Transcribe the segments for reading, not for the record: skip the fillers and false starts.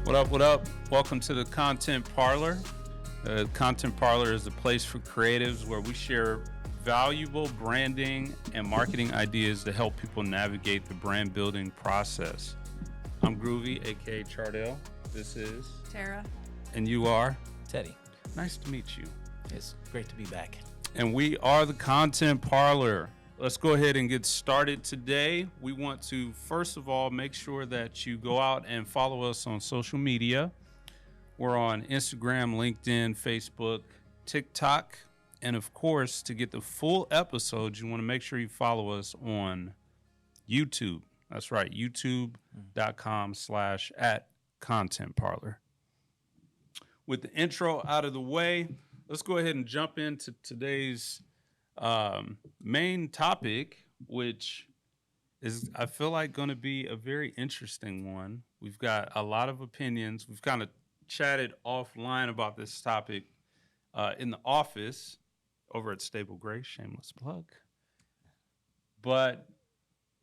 What up, what up? Welcome to the Content Parlor. The Content Parlor is a place for creatives where we share valuable branding and marketing ideas to help people navigate the brand building process. I'm Groovy, aka Chardell. This is Tara. And you are? Teddy. Nice to meet you. It's great to be back. And we are the Content Parlor. Let's go ahead and get started today. We want to, first of all, make sure that you go out and follow us on social media. We're on Instagram, LinkedIn, Facebook, TikTok. And of course, to get the full episodes, you want to make sure you follow us on YouTube. That's right, youtube.com/@contentparlor. With the intro out of the way, let's go ahead and jump into today's main topic, which is, I feel like, going to be a very interesting one. We've got a lot of opinions. We've kind of chatted offline about this topic in the office over at Stable Grace, shameless plug. But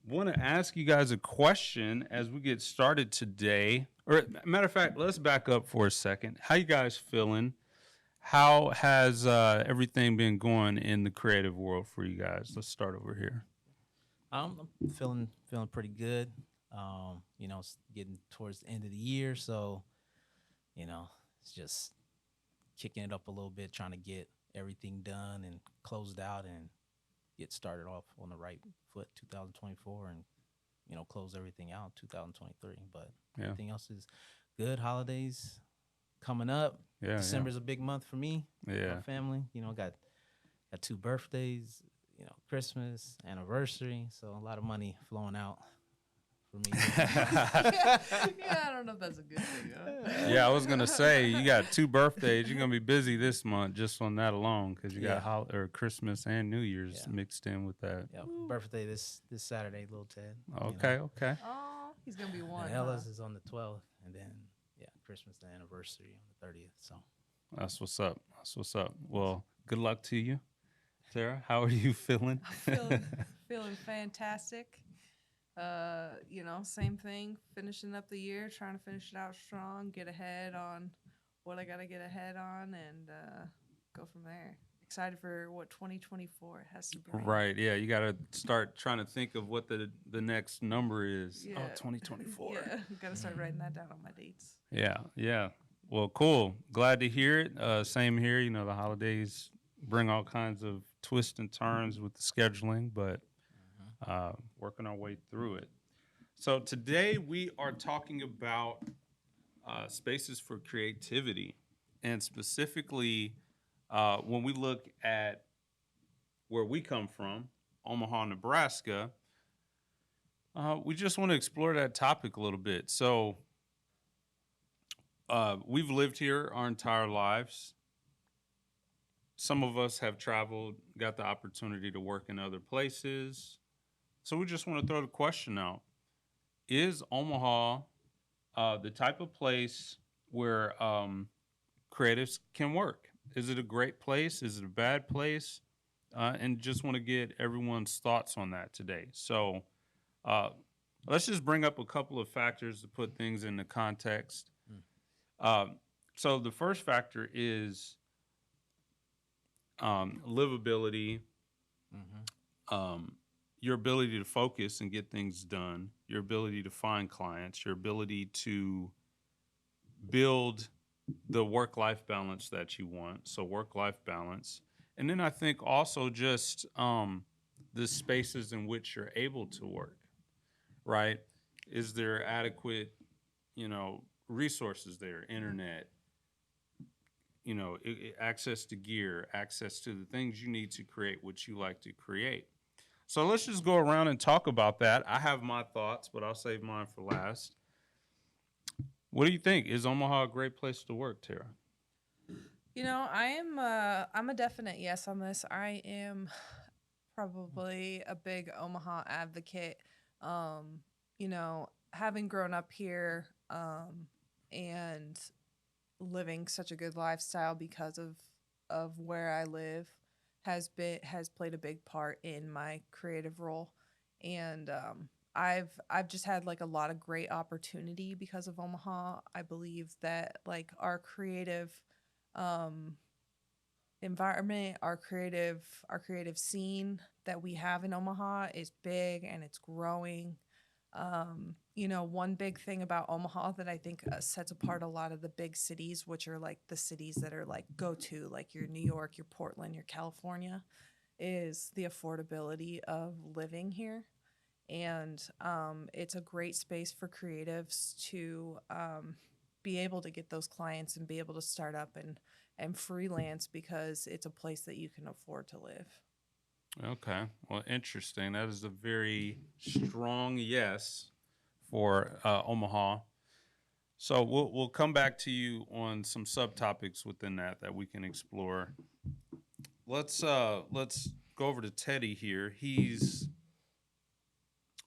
want to ask you guys a question as we get started today. Or matter of fact, let's back up for a second. How you guys feeling? How has everything been going in the creative world for you guys? Let's start over here. I'm feeling pretty good. It's getting towards the end of the year, so it's just kicking it up a little bit, trying to get everything done and closed out and get started off on the right foot 2024 and close everything out 2023. But everything else is good. Holidays coming up. December's a big month for me. My family. Got 2 birthdays, Christmas, anniversary, so a lot of money flowing out for me. I don't know if that's a good thing. Yeah, I was gonna say, you got 2 birthdays. You're gonna be busy this month just on that alone, because you got Christmas and New Year's mixed in with that. Yeah, birthday this Saturday, little Ted. Okay. Oh, he's gonna be one. And Ella's is on the 12th, and then Christmas and anniversary on the 30th. So that's what's up. Well, good luck to you, Sarah. How are you feeling? Feeling fantastic. Same thing. Finishing up the year, trying to finish it out strong, get ahead on what I gotta get ahead on, and go from there. Excited for what 2024 has to bring. Right. Yeah. You got to start trying to think of what the next number is. Yeah. Oh, 2024. Yeah. Got to start writing that down on my dates. Yeah. Well, cool. Glad to hear it. Same here. The holidays bring all kinds of twists and turns with the scheduling, but working our way through it. So today we are talking about spaces for creativity, and specifically when we look at where we come from, Omaha, Nebraska, we just want to explore that topic a little bit. So we've lived here our entire lives. Some of us have traveled, got the opportunity to work in other places. So we just want to throw the question out. Is Omaha the type of place where creatives can work? Is it a great place? Is it a bad place? And just want to get everyone's thoughts on that today. So let's just bring up a couple of factors to put things into context. So the first factor is livability, your ability to focus and get things done, your ability to find clients, your ability to build the work-life balance that you want. So work-life balance. And then I think also just the spaces in which you're able to work, right? Is there adequate, resources there, internet, access to gear, access to the things you need to create what you like to create. So let's just go around and talk about that. I have my thoughts, but I'll save mine for last. What do you think? Is Omaha a great place to work, Tara? I'm a definite yes on this. I am probably a big Omaha advocate. Having grown up here and living such a good lifestyle because of where I live has played a big part in my creative role. And I've just had like a lot of great opportunity because of Omaha. I believe that like our creative um environment, our creative scene that we have in Omaha is big and it's growing. One big thing about Omaha that I think sets apart a lot of the big cities, which are like the cities that are like go to, like your New York, your Portland, your California, is the affordability of living here. And it's a great space for creatives to be able to get those clients and be able to start up and freelance because it's a place that you can afford to live. Okay. Well, interesting. That is a very strong yes for Omaha. So we'll come back to you on some subtopics within that we can explore. Let's go over to Teddy here. He's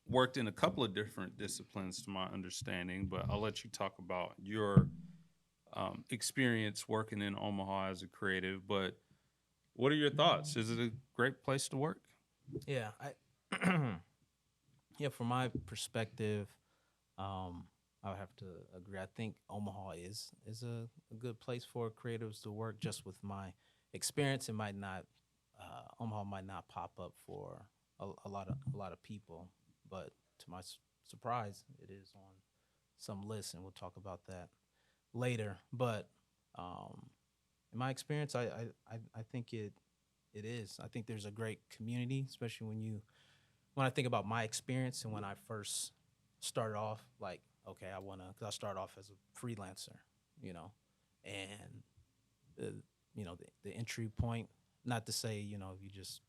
worked in a couple of different disciplines, to my understanding, but I'll let you talk about your experience working in Omaha as a creative. But what are your thoughts? Is it a great place to work? Yeah, yeah, from my perspective, I would have to agree. I think Omaha is a good place for creatives to work. Just with my experience, it might not Omaha might not pop up for a lot of people, but to my surprise, it is on some lists, and we'll talk about that later. But um, in my experience, I think it is. I think there's a great community, especially when I think about my experience and when I first started off. Like, okay, because I started off as a freelancer, you know, and the, the entry point. Not to say you just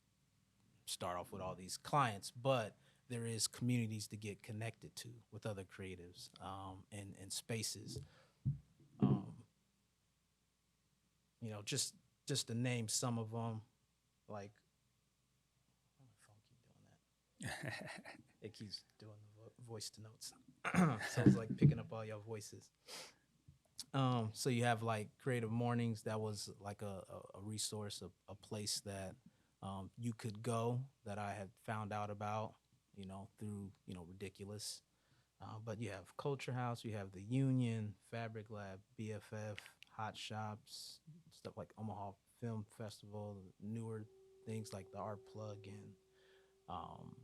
start off with all these clients, but there is communities to get connected to with other creatives, and spaces. Um, just to name some of them, like, why my phone keep doing that? It keeps doing the voice to notes. So it's like picking up all your voices. So you have like Creative Mornings. That was like a resource, a place that you could go, that I had found out about, through Ridiculous. But you have Culture House, you have the Union, Fabric Lab, BFF, Hot Shops, stuff like Omaha Film Festival, newer things like the Art Plug, um,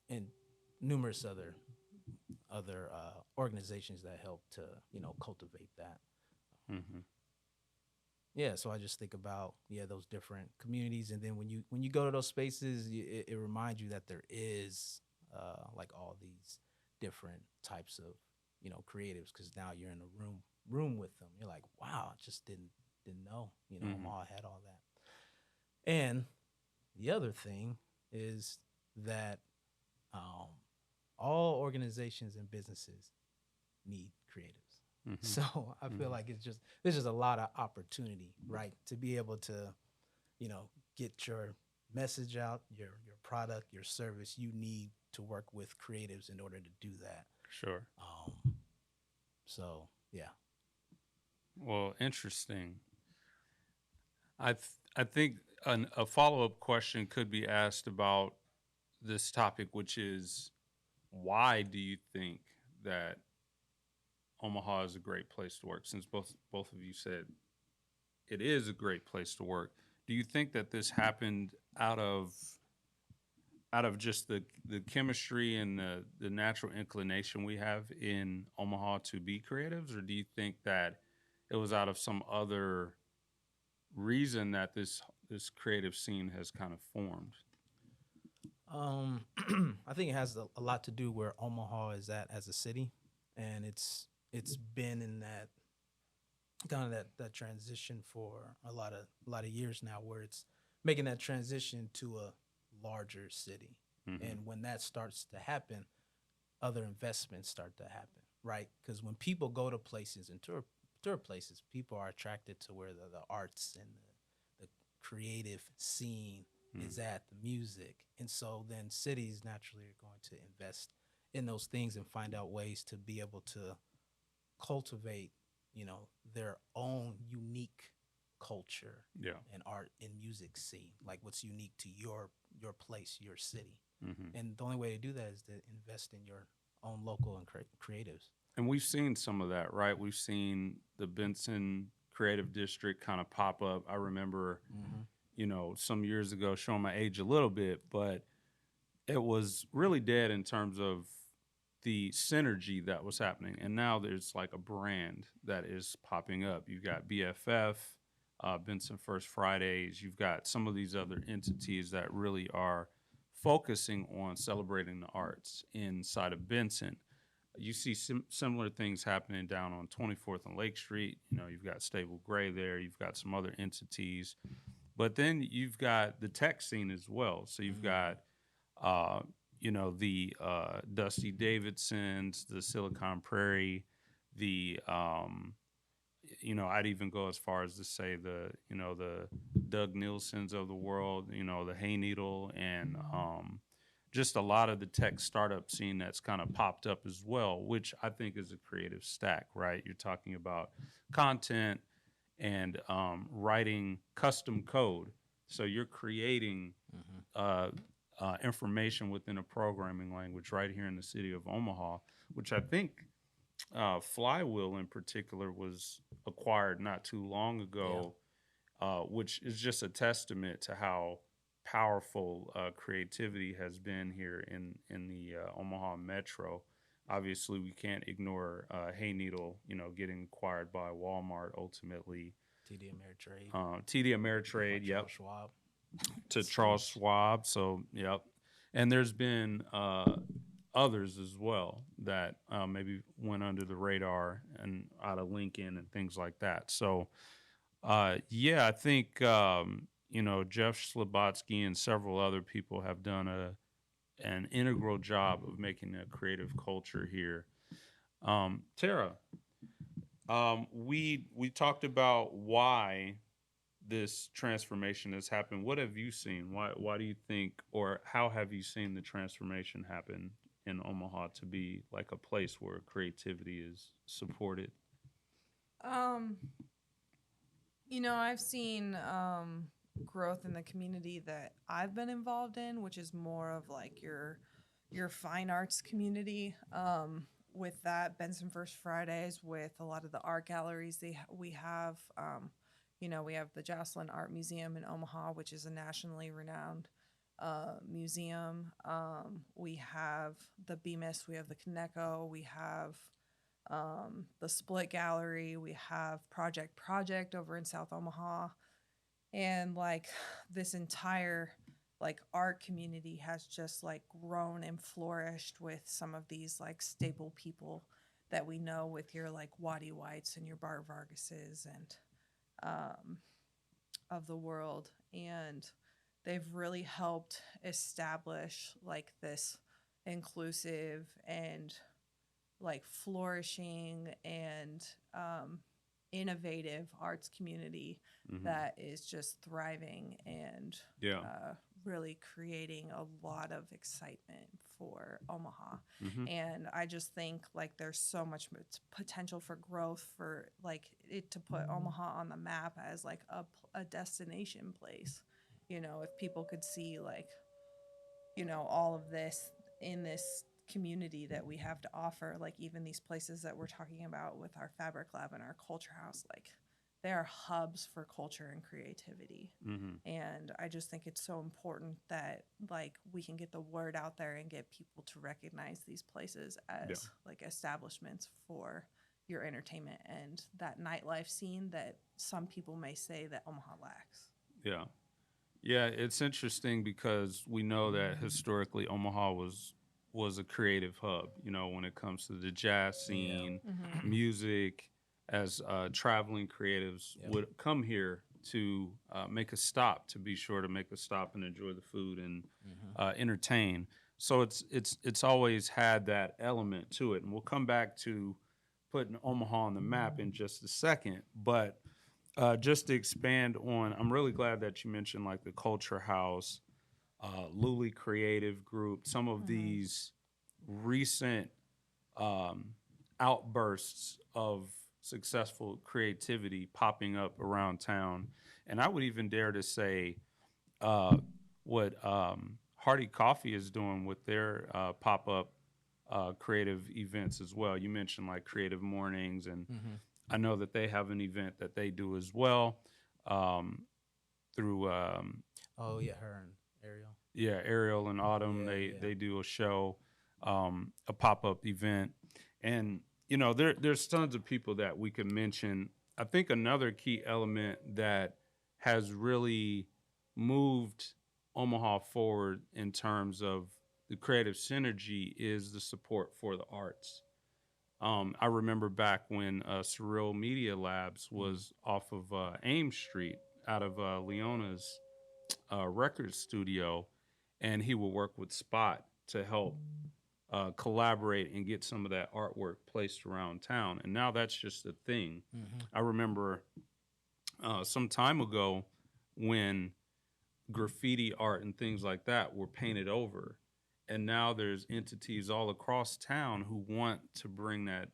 and numerous other organizations that help to cultivate that. Mm-hmm. Yeah, so I just think about those different communities, and then when you go to those spaces, it reminds you that there is like all these different types of creatives, because now you're in a room with them. You're like, wow, I just didn't know Mm-hmm. Omaha had all that. And the other thing is that um, all organizations and businesses need creatives. Mm-hmm. So I feel like there's just a lot of opportunity, right, to be able to, get your message out, your product, your service. You need to work with creatives in order to do that. Sure. So yeah. Well, interesting. I think a follow up question could be asked about this topic, which is, why do you think that Omaha is a great place to work? Since both of you said it is a great place to work, do you think that this happened out of just the chemistry and the natural inclination we have in Omaha to be creatives, or do you think that it was out of some other reason that this creative scene has kind of formed? I think it has a lot to do where Omaha is at as a city, and it's been in that kind of that transition for a lot of years now, where it's making that transition to a larger city. Mm-hmm. And when that starts to happen, other investments start to happen, right? Because when people go to places and tour places, people are attracted to where the arts and the creative scene is at, the music. And so then cities naturally are going to invest in those things and find out ways to be able to cultivate, their own unique culture Yeah. and art and music scene, like what's unique to your place, your city. And the only way to do that is to invest in your own local and creatives. And we've seen some of that, right? We've seen the Benson Creative District kind of pop up. I remember, some years ago, showing my age a little bit, but it was really dead in terms of the synergy that was happening. And now there's like a brand that is popping up. You've got BFF, Benson First Fridays. You've got some of these other entities that really are focusing on celebrating the arts inside of Benson. You see similar things happening down on 24th and Lake Street. You've got Stable Gray there. You've got some other entities. But then you've got the tech scene as well. So you've got, the Dusty Davidsons, the Silicon Prairie, the, I'd even go as far as to say the Doug Nielsen's of the world, the Hayneedle, and just a lot of the tech startup scene that's kind of popped up as well, which I think is a creative stack, right? You're talking about content and writing custom code. So you're creating information within a programming language right here in the city of Omaha, which I think Flywheel in particular was acquired not too long ago, which is just a testament to how powerful creativity has been here in the Omaha Metro. Obviously, we can't ignore Hayneedle, getting acquired by Walmart ultimately. TD Ameritrade. TD Ameritrade, yep. Schwab. To Charles Schwab, so, yep. And there's been others as well that maybe went under the radar and out of Lincoln and things like that. So, I think, Jeff Slobodski and several other people have done an integral job of making a creative culture here. Tara, we talked about why this transformation has happened. What have you seen? Why do you think, or how have you seen the transformation happen in Omaha to be like a place where creativity is supported? I've seen growth in the community that I've been involved in, which is more of like your fine arts community. With that, Benson First Fridays, with a lot of the art galleries we have. We have the Jocelyn Art Museum in Omaha, which is a nationally renowned museum. We have the Bemis, we have the Kaneko, we have the Split Gallery, we have Project over in South Omaha. And like this entire like art community has just like grown and flourished with some of these like staple people that we know, with your like Waddy Whites and your Bart Vargases and of the world. And they've really helped establish like this inclusive and like flourishing and innovative arts community that is just thriving and really creating a lot of excitement for Omaha. And I just think like there's so much potential for growth, for like it to put Omaha on the map as like a destination place. If people could see like, all of this in this community that we have to offer, like even these places that we're talking about with our Fabric Lab and our Culture House, like they are hubs for culture and creativity. And I just think it's so important that like we can get the word out there and get people to recognize these places as like establishments for your entertainment and that nightlife scene that some people may say that Omaha lacks. Yeah, it's interesting because we know that historically Omaha was a creative hub, when it comes to the jazz scene, music, as traveling creatives would come here to make a stop, to be sure to make a stop and enjoy the food and entertain. So it's always had that element to it. And we'll come back to putting Omaha on the map in just a second. But just to expand on, I'm really glad that you mentioned like the Culture House, Luli Creative Group, some of these recent outbursts of successful creativity popping up around town. And I would even dare to say what Hardy Coffee is doing with their pop-up creative events as well. You mentioned like creative mornings, and Mm-hmm. I know that they have an event that they do as well um, through Oh yeah, her and Ariel. yeah, Ariel and Autumn. Yeah, They yeah. they do a show, a pop-up event, and there's tons of people that we could mention. I think another key element that has really moved Omaha forward in terms of the creative synergy is the support for the arts. I remember back when Surreal Media Labs was off of Ames Street out of Leona's record studio, and he would work with Spot to help collaborate and get some of that artwork placed around town. And now that's just a thing. Mm-hmm. I remember some time ago when graffiti art and things like that were painted over. And now there's entities all across town who want to bring that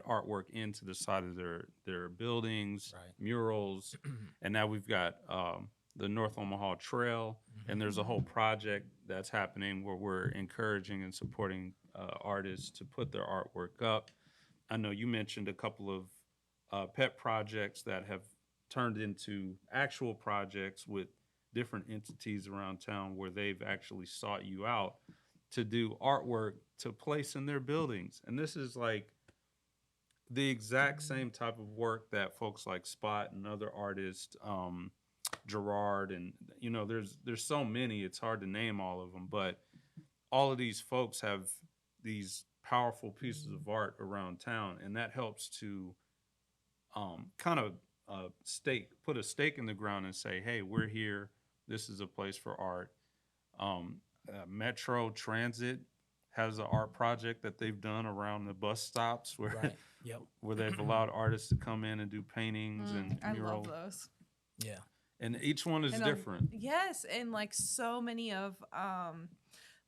artwork into the side of their buildings, Right. murals, and now we've got the North Omaha Trail, and there's a whole project that's happening where we're encouraging and supporting artists to put their artwork up. I know you mentioned a couple of pet projects that have turned into actual projects with different entities around town where they've actually sought you out to do artwork to place in their buildings. And this is like the exact same type of work that folks like Spot and other artists, Gerard, and there's so many, it's hard to name all of them, but all of these folks have these powerful pieces of art around town, and that helps to kind of put a stake in the ground and say, hey, we're here. This is a place for art. Metro Transit has an art project that they've done around the bus stops where Right. Yep. where they've allowed artists to come in and do paintings and I mural. love those. Yeah. And each one is And different. yes, and like so many of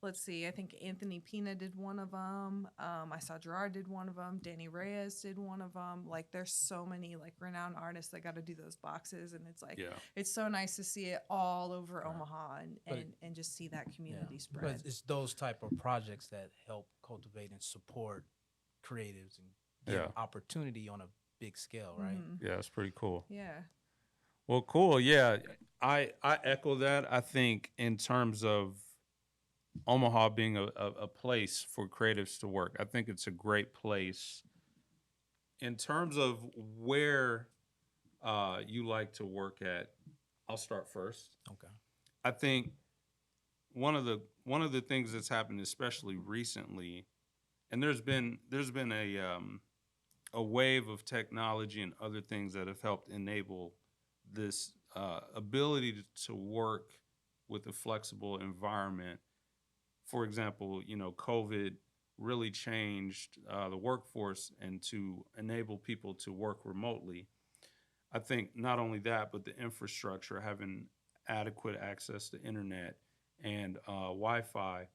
let's see, I think Anthony Pina did one of them. I saw Gerard did one of them. Danny Reyes did one of them. Like there's so many like renowned artists that got to do those boxes, and it's like Yeah. it's so nice to see it all over Right. Omaha and just see that community But spread. it's those type of projects that help cultivate and support creatives and give Yeah. opportunity on a big scale, right? Mhm. Yeah, it's pretty cool. Yeah. Well, cool. Yeah, I echo that. I think in terms of Omaha being a place for creatives to work, I think it's a great place. In terms of where you like to work at, I'll start first. Okay. I think one of the things that's happened, especially recently, and there's been a wave of technology and other things that have helped enable this ability to work with a flexible environment. For example, COVID really changed the workforce and to enable people to work remotely. I think not only that, but the infrastructure, having adequate access to internet and Wi-Fi,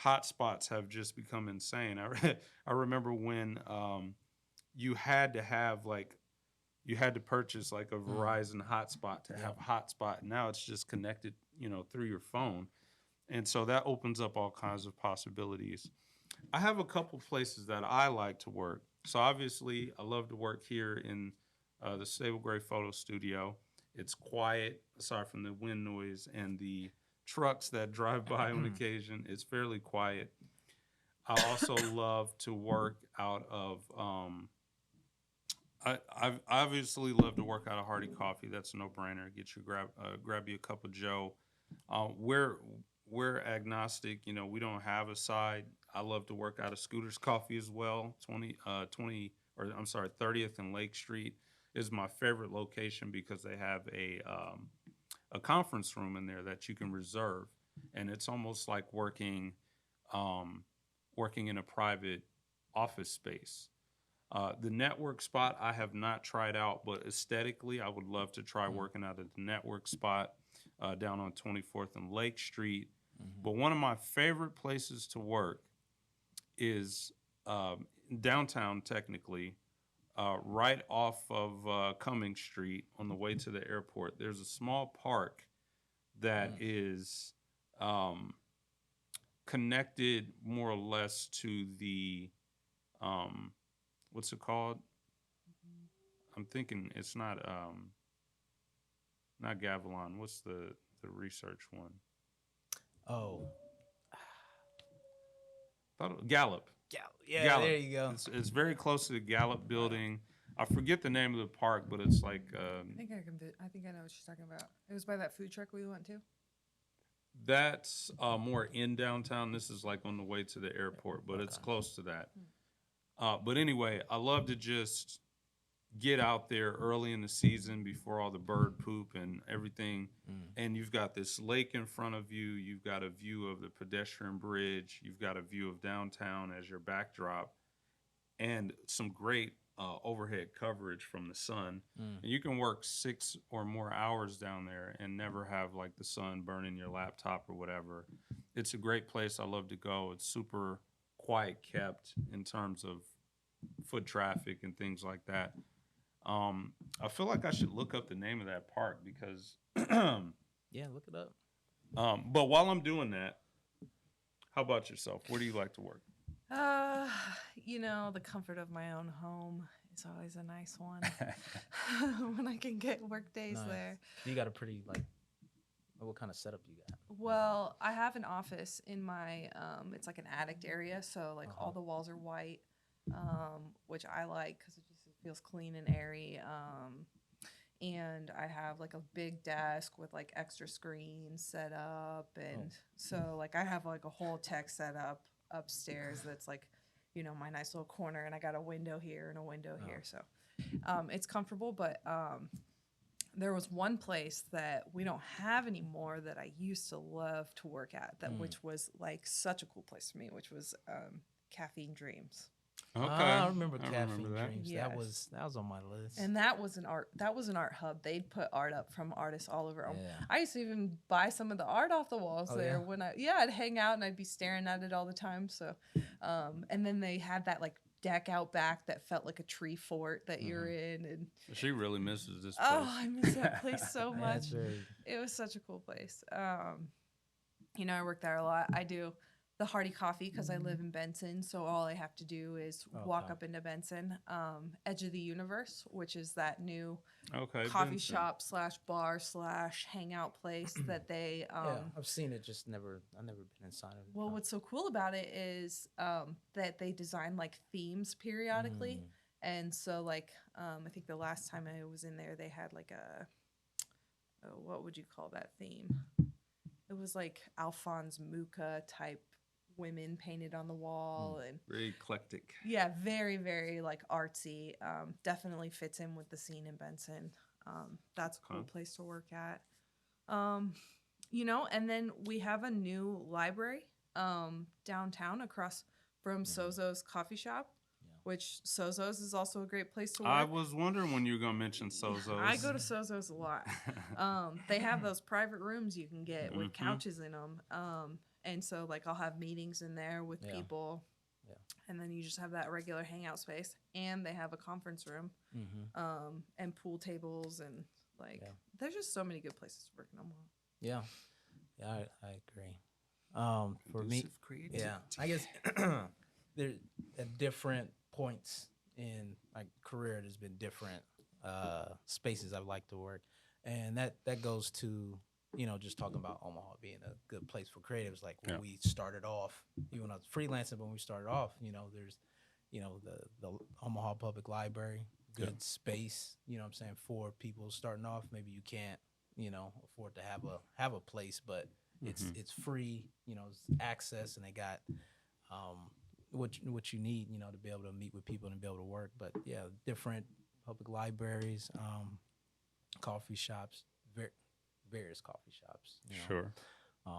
hotspots have just become insane. I remember when you had to have you had to purchase like a Verizon hotspot to have hotspot. Now it's just connected, through your phone. And so that opens up all kinds of possibilities. I have a couple places that I like to work. So obviously, I love to work here in the Stable Gray Photo Studio. It's quiet, aside from the wind noise and the trucks that drive by on occasion. It's fairly quiet. I also love to work out of. I've obviously love to work out of Hardy Coffee. That's a no-brainer. Grab you a cup of Joe. We're agnostic. We don't have a side. I love to work out of Scooter's Coffee as well. 30th and Lake Street is my favorite location because they have a conference room in there that you can reserve, and it's almost like working in a private office space. The network spot I have not tried out, but aesthetically, I would love to try working out at the network spot down on 24th and Lake Street. But one of my favorite places to work is downtown, technically, right off of Cumming Street on the way to the airport. There's a small park that is connected more or less to the what's it called? I'm thinking it's not Gavilan. What's the research one? Oh, Gallup. yeah, Gallup. there you go. It's very close to the Gallup building. I forget the name of the park, but it's like I think I think I know what she's talking about. It was by that food truck we went to. that's more in downtown. This is like on the way to the airport, but it's close to that. But anyway, I love to just get out there early in the season before all the bird poop and everything. And you've got this lake in front of you. You've got a view of the pedestrian bridge. You've got a view of downtown as your backdrop, and some great overhead coverage from the sun. And you can work 6 or more hours down there and never have like the sun burning your laptop or whatever. It's a great place. I love to go. It's super quiet kept in terms of foot traffic and things like that. I feel like I should look up the name of that park because Yeah, look it up. but while I'm doing that, how about yourself? Where do you like to work? The comfort of my own home is always a nice one. When I can get work days Nice. there. You got a pretty what kind of setup you got? Well, I have an office in my it's like an attic area, so like all the walls are white, which I like because it just feels clean and airy. And I have like a big desk with like extra screens set up, and so like I have like a whole tech setup upstairs that's like, my nice little corner, and I got a window here and a window here, so it's comfortable. But there was one place that we don't have anymore that I used to love to work at, which was like such a cool place for me, which was Caffeine Dreams. Okay, I remember Caffeine that. Dreams. Yes. That was on my list. And that was an art hub. They'd put art up from artists all over. Yeah. I used to even buy some of the art off the walls there yeah? when I'd hang out and I'd be staring at it all the time. So, and then they had that like deck out back that felt like a tree fort that you're in. And She really misses this place. oh, I miss that place so Yeah, much. it's very, It was such a cool place. I work there a lot. I do the Hardy Coffee because I live in Benson, so all I have to do is walk up into Benson. Edge of the Universe, which is that new coffee Benson. shop / bar / hangout place that they. yeah, I've seen it, just I've never been inside of it. Well, what's so cool about it is that they design like themes periodically, and so like I think the last time I was in there, they had like what would you call that theme? It was like Alphonse Mucha type women painted on the wall, and Very eclectic. yeah, very, very like artsy. Definitely fits in with the scene in Benson. That's a cool place to work at. And then we have a new library downtown across from Sozo's coffee shop, which Sozo's is also a great place to work. I was wondering when you were going to mention Sozo's. I go to Sozo's a lot. They have those private rooms you can get with couches in them. And so, like, I'll have meetings in there with people. Yeah. And then you just have that regular hangout space. And they have a conference room and pool tables. And, like, there's just so many good places to work in Omaha. Yeah. Yeah, I agree. For me, I guess there at different points in my career, there's been different spaces I'd like to work. And that goes to, just talking about Omaha being a good place for creatives. Like when we started off, even when I was freelancing, but when we started off, there's, the Omaha Public Library, good space, what I'm saying, for people starting off. Maybe you can't, afford to have a place, but it's free, it's access, and they got what you need, to be able to meet with people and be able to work. But yeah, different public libraries, coffee shops, various coffee shops. Sure. We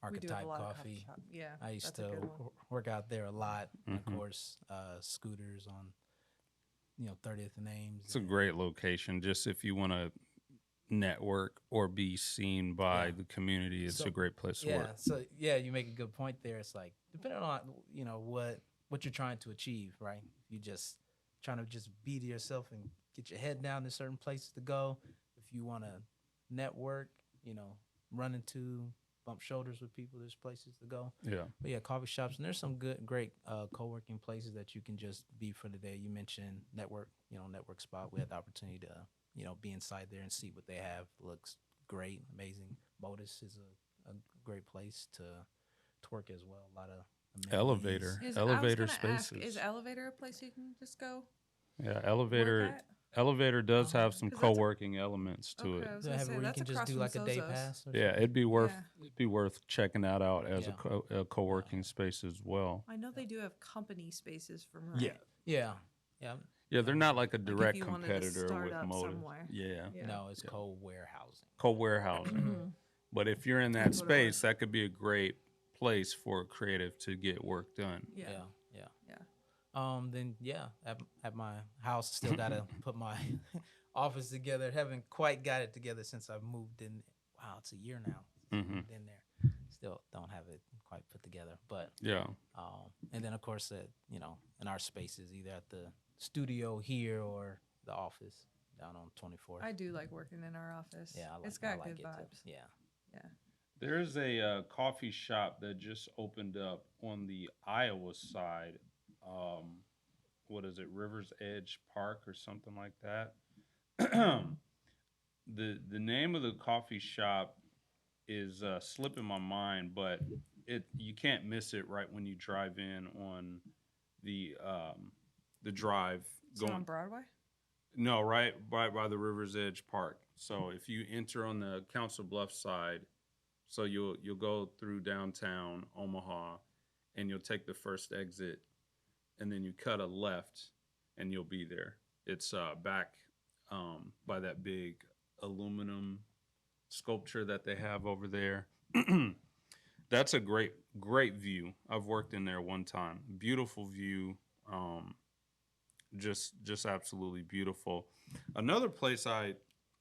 Archetype do have a lot of Coffee. shop. Yeah, I used that's a to good one. work out there a lot. And of course, Scooters on, 30th and Ames. It's a great location. Just if you want to network or be seen by the community, it's a great place to work. So you make a good point there. It's like, depending on, what you're trying to achieve, right? You just trying to just be to yourself and get your head down to certain places to go. If you want to network, run into bump shoulders with people. There's places to go. Yeah. But yeah, coffee shops, and there's some great co-working places that you can just be for the day. You mentioned network spot. We had the opportunity to, be inside there and see what they have. Looks great, amazing. Modus is a great place to work as well. A lot of amenities. Elevator I was gonna ask, spaces. is Elevator a place you can just go Yeah, work elevator. at? Elevator does have some 'Cause that's a- co-working elements to Okay, it. I was Do they gonna have it say where you that's can just across do from like a day Sozo's. pass? Or Yeah, something? it'd be worth checking that out as Yeah. a co-working space as well. I know they do have company spaces from right. Yeah. Yeah. Yeah, they're not like a Like direct if you wanted to competitor start with up Motive. somewhere. Yeah. Yeah. No, it's Yeah. co-warehousing. Co-warehousing. Mhm. But if you're in that That's what it space, was. that could be a great place for a creative to get work done. Yeah. Yeah. Yeah. Then at my house, still gotta put my office together. Haven't quite got it together since I've moved in. Wow, it's a year now since I Mhm. moved in there. Still don't have it quite put together. But Yeah. and then of course, in our spaces, either at the studio here or the office down on 24th. I do like working in our office. Yeah, It's I got like good it too. vibes. Yeah. Yeah. There's a coffee shop that just opened up on the Iowa side. What is it, Rivers Edge Park or something like that? The name of the coffee shop is slipping my mind, but you can't miss it right when you drive in on the drive Is it on Broadway? No, right by the Rivers Edge Park. So if you enter on the Council Bluffs side, so you'll go through downtown Omaha, and you'll take the first exit, and then you cut a left, and you'll be there. It's back by that big aluminum sculpture that they have over there. That's a great view. I've worked in there one time. Beautiful view. Just absolutely beautiful. Another place I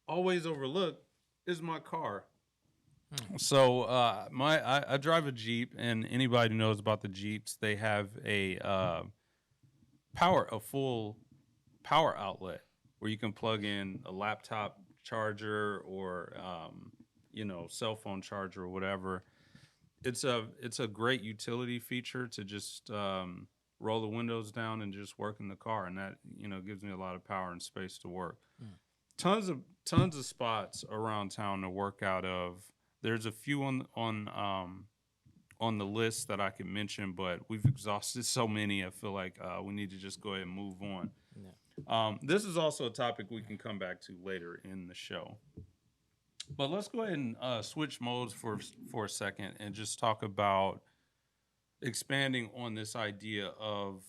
always overlook is my car. So I drive a Jeep, and anybody who knows about the Jeeps, they have a full power outlet where you can plug in a laptop charger or cell phone charger or whatever. It's a great utility feature to just roll the windows down and just work in the car, and that gives me a lot of power and space to work. Tons of spots around town to work out of. There's a few on the list that I can mention, but we've exhausted so many. I feel like we need to just go ahead and move on. Yeah. This is also a topic we can come back to later in the show. But let's go ahead and switch modes for a second and just talk about expanding on this idea of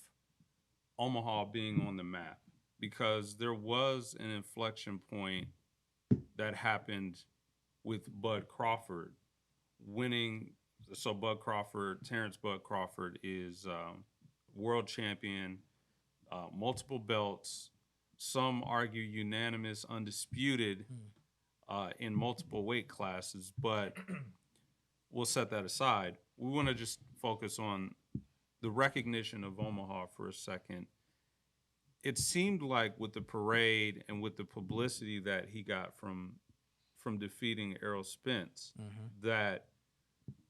Omaha being on the map, because there was an inflection point that happened with Bud Crawford winning. So Terence Bud Crawford is world champion, multiple belts. Some argue unanimous, undisputed in multiple weight classes, but we'll set that aside. We want to just focus on the recognition of Omaha for a second. It seemed like with the parade and with the publicity that he got from defeating Errol Spence, that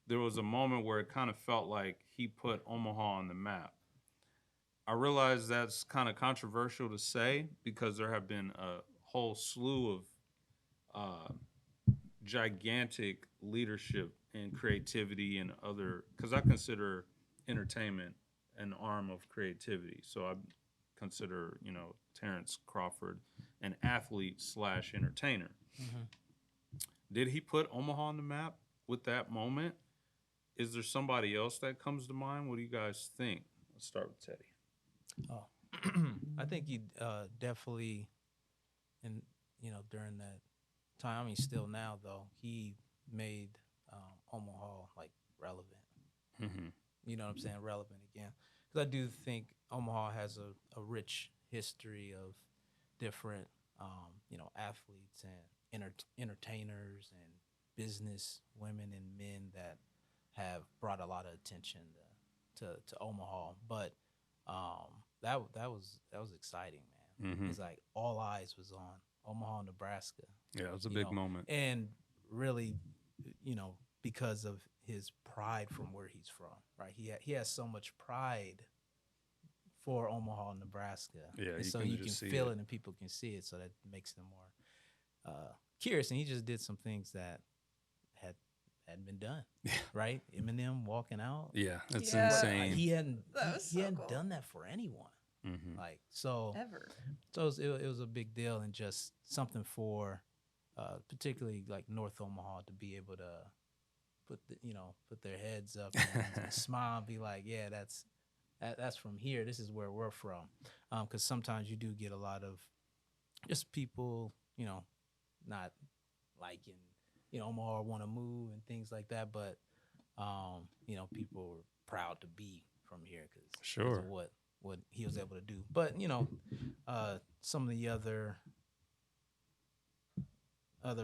there was a moment where it kind of felt like he put Omaha on the map. I realize that's kind of controversial to say because there have been a whole slew of gigantic leadership and creativity and other, because I consider entertainment an arm of creativity. So I consider, Terence Crawford an athlete / entertainer. Did he put Omaha on the map with that moment? Is there somebody else that comes to mind? What do you guys think? Let's start with Teddy. Oh, I think he definitely, and during that time, I mean, still now though, he made Omaha like relevant. You know what I'm saying? Relevant again, because I do think Omaha has a rich history of different, athletes and entertainers and business women and men that have brought a lot of attention to Omaha. But that was exciting, man. It's like all eyes was on Omaha, Nebraska. Yeah, it was a big moment. And really, because of his pride from where he's from, right? He has so much pride for Omaha, Nebraska. Yeah, and you so can you just can see feel it. it and people can see it, so that makes them more curious. And he just did some things that hadn't been done, right? Eminem walking out. Yeah, it's Yeah. insane. He hadn't That was he so hadn't cool. done that for anyone. Mhm. Like so, Ever. so it was a big deal, and just something for particularly like North Omaha to be able to put their heads up and smile and be like, yeah, that's from here. This is where we're from. Because sometimes you do get a lot of just people, not liking, Omaha, want to move and things like that. But, people were proud to be from here because of what he was able to do. But, some of the other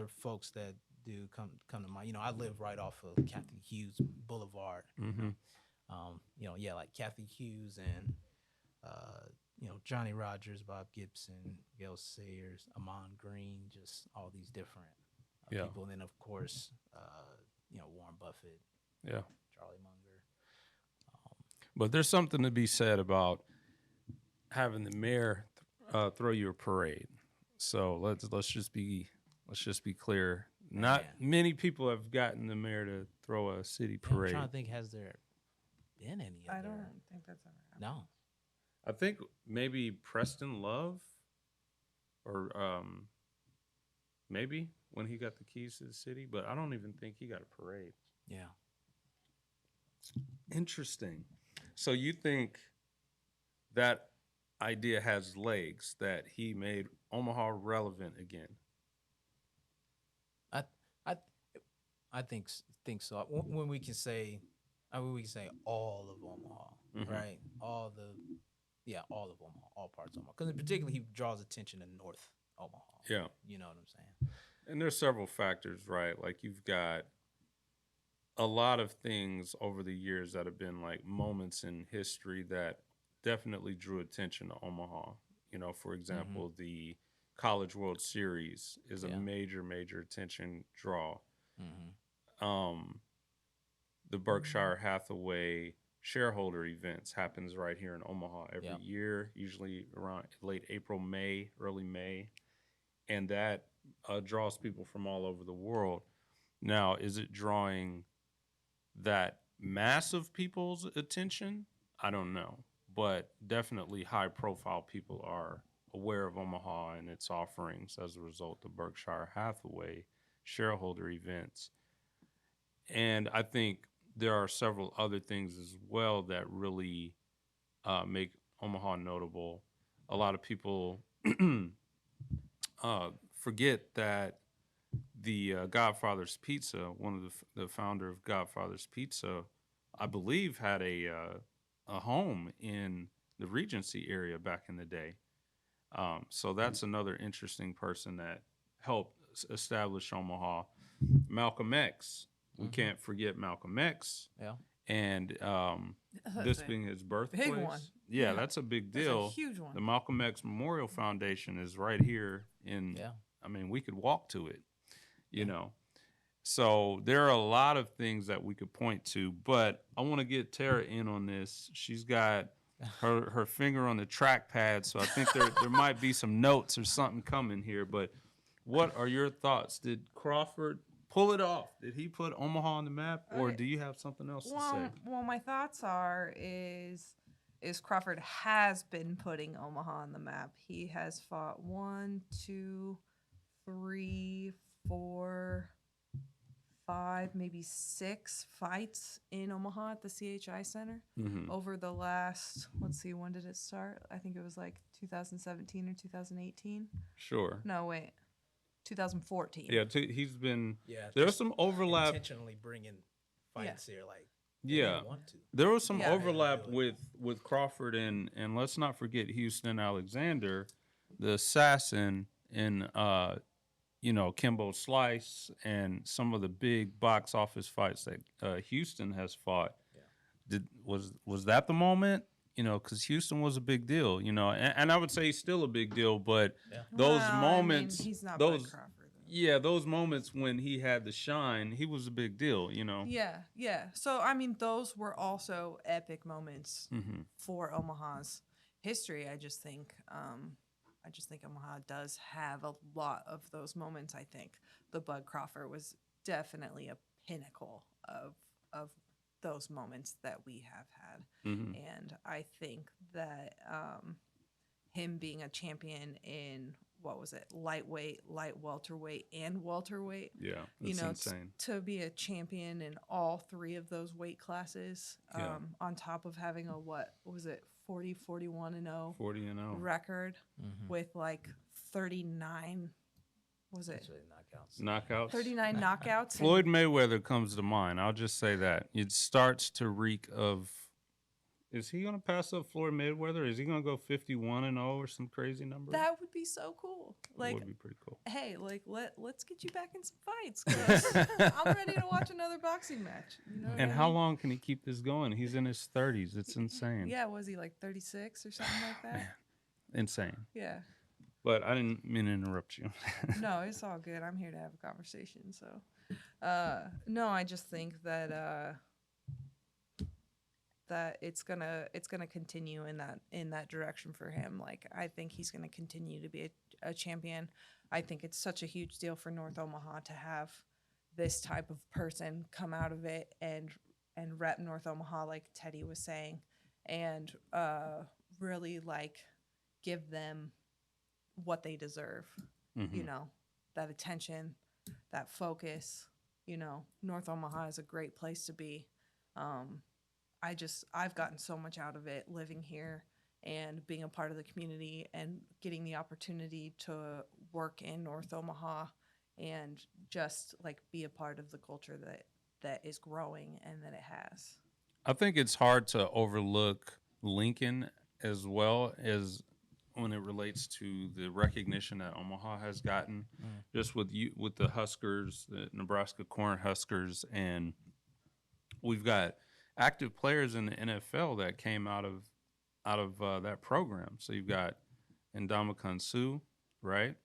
folks that do come to mind, I live right off of Cathy Hughes Boulevard. Mhm. Like Cathy Hughes and Johnny Rodgers, Bob Gibson, Gail Sayers, Ahman Green, just all these different Yeah. people. And then of course, Warren Buffett, Yeah. Charlie Munger. But there's something to be said about having the mayor throw you a parade. So let's just be clear. Not many people have gotten the mayor to throw a city I'm parade. trying to think, has there been any other? I don't think that's ever happened. No. I think maybe Preston Love, or maybe when he got the keys to the city, but I don't even think he got a parade. Yeah. Interesting. So you think that idea has legs, that he made Omaha relevant again? I think so. When we can say, all of Omaha, Mhm. right? All of Omaha, all parts of Omaha. Because particularly he draws attention to North Omaha. Yeah. You know what I'm saying? And there's several factors, right? Like you've got a lot of things over the years that have been like moments in history that definitely drew attention to Omaha. For example, the College World Series is a Yeah. major attention draw. Mm-hmm. The Berkshire Hathaway shareholder events happens right here in Omaha every year, usually around late April, May, early May. And that draws people from all over the world. Now, is it drawing that mass of people's attention? I don't know. But definitely high-profile people are aware of Omaha and its offerings as a result of Berkshire Hathaway shareholder events. And I think there are several other things as well that really make Omaha notable. A lot of people forget that the Godfather's Pizza, one of the founder of Godfather's Pizza, I believe had a home in the Regency area back in the day. So that's another interesting person that helped establish Omaha. Malcolm X. We can't forget Malcolm X. Yeah. And this being his birthplace. big one. Yeah, that's a big deal. That's a huge one. The Malcolm X Memorial Foundation is right here in, I mean, we could walk to it, you know. So there are a lot of things that we could point to, but I want to get Tara in on this. She's got her finger on the trackpad, so I think there might be some notes or something coming here. But what are your thoughts? Did Crawford pull it off? Did he put Omaha on the map, or do you have something else to say? Well, my thoughts is Crawford has been putting Omaha on the map. He has fought 1, 2, 3, 4, 5, maybe 6 fights in Omaha at the CHI Center over the last, let's see, when did it start? I think it was like 2017 or 2018. Sure. No, wait. 2014. Yeah, he's been. There's some overlap. Intentionally bringing fights here, like want to. There was some overlap with Crawford and let's not forget Houston Alexander, the assassin in Kimbo Slice and some of the big box office fights that Houston has fought. Was that the moment? Because Houston was a big deal, and I would say he's still a big deal, but those moments, he's not those, Crawford, Yeah, those moments when he had the shine, he was a big deal, you know. Yeah. So I mean, those were also epic moments Mm-hmm. for Omaha's history. I just think Omaha does have a lot of those moments. I think the Bud Crawford was definitely a pinnacle of those moments that we have had, Mm-hmm. and I think that him being a champion in what was it, lightweight, light welterweight, and welterweight. Yeah, You it's know, insane. to be a champion in all three of those weight classes, Yeah. on top of having a what was it, 40, 41 and 0 40 and 0. record Mm-hmm. with like 39, was it That's really knockouts. Knockouts. 39 knockouts? Floyd Mayweather comes to mind. I'll just say that. It starts to reek of. Is he going to pass up Floyd Mayweather? Is he going to go 51 and 0 or some crazy number? That would be so cool. That Like, would be pretty cool. hey, like let's get you back in some fights, 'cause I'm ready to watch another boxing match. You know what And I how mean? long can he keep this going? He's in his 30s. It's insane. Yeah, was he like 36 or something like that? Man. Insane. Yeah. But I didn't mean to interrupt you. No, it's all good. I'm here to have a conversation. So, no, I just think that that it's gonna continue in that direction for him. Like, I think he's gonna continue to be a champion. I think it's such a huge deal for North Omaha to have this type of person come out of it and rep North Omaha, like Teddy was saying, and really like give them what they deserve. Mhm. You know, that attention, that focus. You know, North Omaha is a great place to be. I've gotten so much out of it living here and being a part of the community and getting the opportunity to work in North Omaha and just like be a part of the culture that is growing and that it has. I think it's hard to overlook Lincoln as well as when it relates to the recognition that Omaha has gotten, just with the Huskers, the Nebraska Corn Huskers, and we've got active players in the NFL that came out of that program. So you've got Ndamukong Suh, right,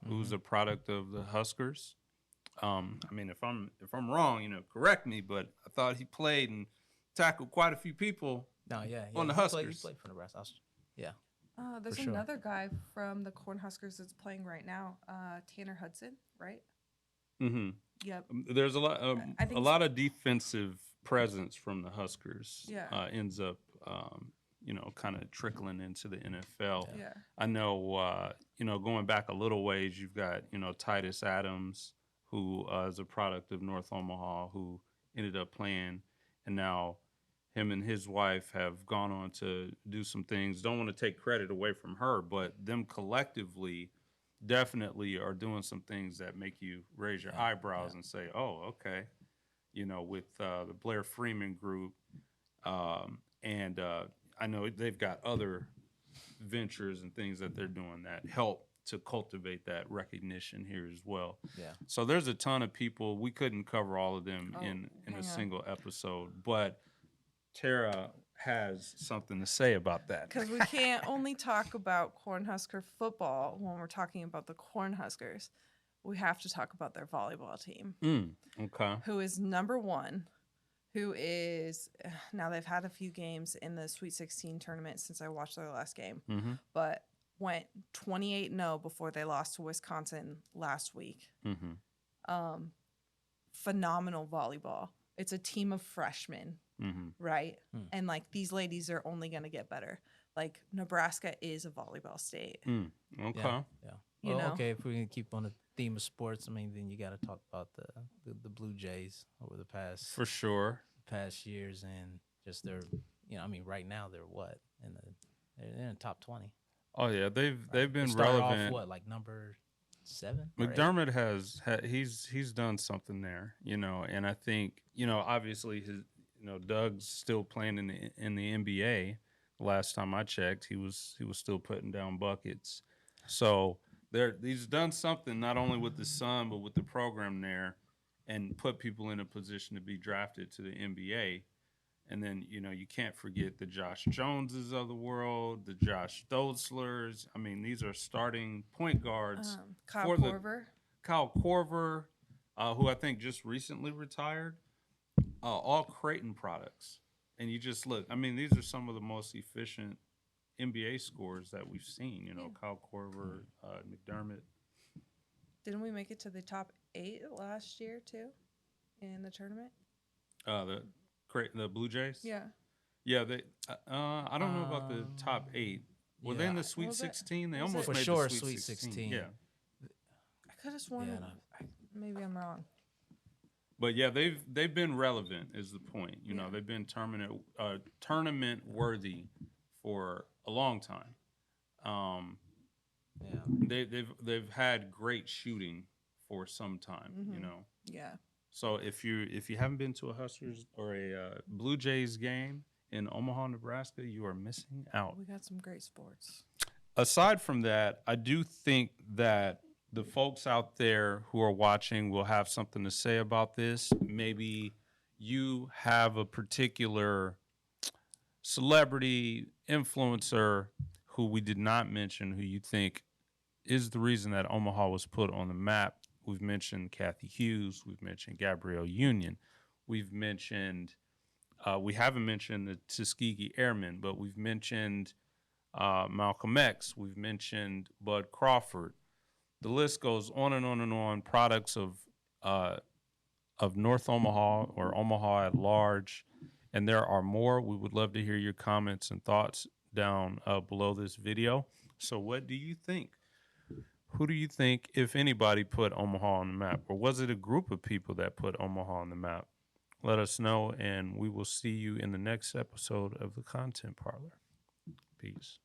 who's a product of the Huskers. I mean, if I'm wrong, you know, correct me, but I thought he played and tackled quite a few people. No, yeah. On the he Huskers. played for Nebraska. Yeah. There's For sure. another guy from the Cornhuskers that's playing right now, Tanner Hudson, right? Mm-hmm. Yep. There's a lot, I think a lot of defensive presence from the Huskers. Yeah. Ends up, you know, kind of trickling into the NFL. Yeah. I know, you know, going back a little ways, you've got, you know, Titus Adams, who is a product of North Omaha, who ended up playing, and now him and his wife have gone on to do some things. Don't want to take credit away from her, but them collectively definitely are doing some things that make you raise your eyebrows and say, oh, okay. You know, with the Blair Freeman group. And I know they've got other ventures and things that they're doing that help to cultivate that recognition here as well. Yeah. So there's a ton of people. We couldn't cover all of them in hang a on. single episode, but Tara has something to say about that. Because we can't only talk about Cornhusker football when we're talking about the Cornhuskers. We have to talk about their volleyball team, Okay. who is number one, who is, now they've had a few games in the Sweet 16 tournament since I watched their last game, Mm-hmm. but went 28-0 before they lost to Wisconsin last week. Mm-hmm. Phenomenal volleyball. It's a team of freshmen, Mm-hmm. right? And like these ladies are only going to get better. Like Nebraska is a volleyball state. Okay. Yeah. You Well, know? okay, if we're gonna keep on the theme of sports, I mean, then you got to talk about the Blue Jays over the For sure. past years and just their, you know, I mean, right now they're what they're in the top 20. Oh yeah, they've been They started relevant. off, what, like number 7? or 8? McDermott he's done something there, you know, and I think, you know, obviously his, you know, Doug's still playing in the NBA. Last time I checked, he was still putting down buckets. So he's done something not only with the Sun but with the program there, and put people in a position to be drafted to the NBA. And then, you know, you can't forget the Josh Joneses of the world, the Josh Stotzlers. I mean, these are starting point guards Kyle for the Korver. Kyle Korver, who I think just recently retired, all Creighton products. And you just look, I mean, these are some of the most efficient NBA scores that we've seen. You know, Kyle Korver, McDermott. Didn't we make it to the top 8 last year too, in the tournament? The Blue Jays. Yeah. Yeah, they. I don't know about the top 8. Were they in the Sweet 16? They almost For made sure, the Sweet 16. Yeah. I could have sworn. Yeah, Maybe I'm wrong. But yeah, they've bbeen relevant is the point. You know, they've been tournament worthy for a long time. They've had great shooting for some time. You know. Yeah. So if you haven't been to a Huskers or a Blue Jays game in Omaha, Nebraska, you are missing out. We got some great sports. Aside from that, I do think that the folks out there who are watching will have something to say about this. Maybe you have a particular celebrity, influencer who we did not mention, who you think is the reason that Omaha was put on the map. We've mentioned Cathy Hughes. We've mentioned Gabrielle Union. We've mentioned, we haven't mentioned the Tuskegee Airmen, but we've mentioned Malcolm X. We've mentioned Bud Crawford. The list goes on and on and on. Products of North Omaha or Omaha at large, and there are more. We would love to hear your comments and thoughts down below this video. So, what do you think? Who do you think, if anybody, put Omaha on the map, or was it a group of people that put Omaha on the map? Let us know, and we will see you in the next episode of the Content Parlor. Peace.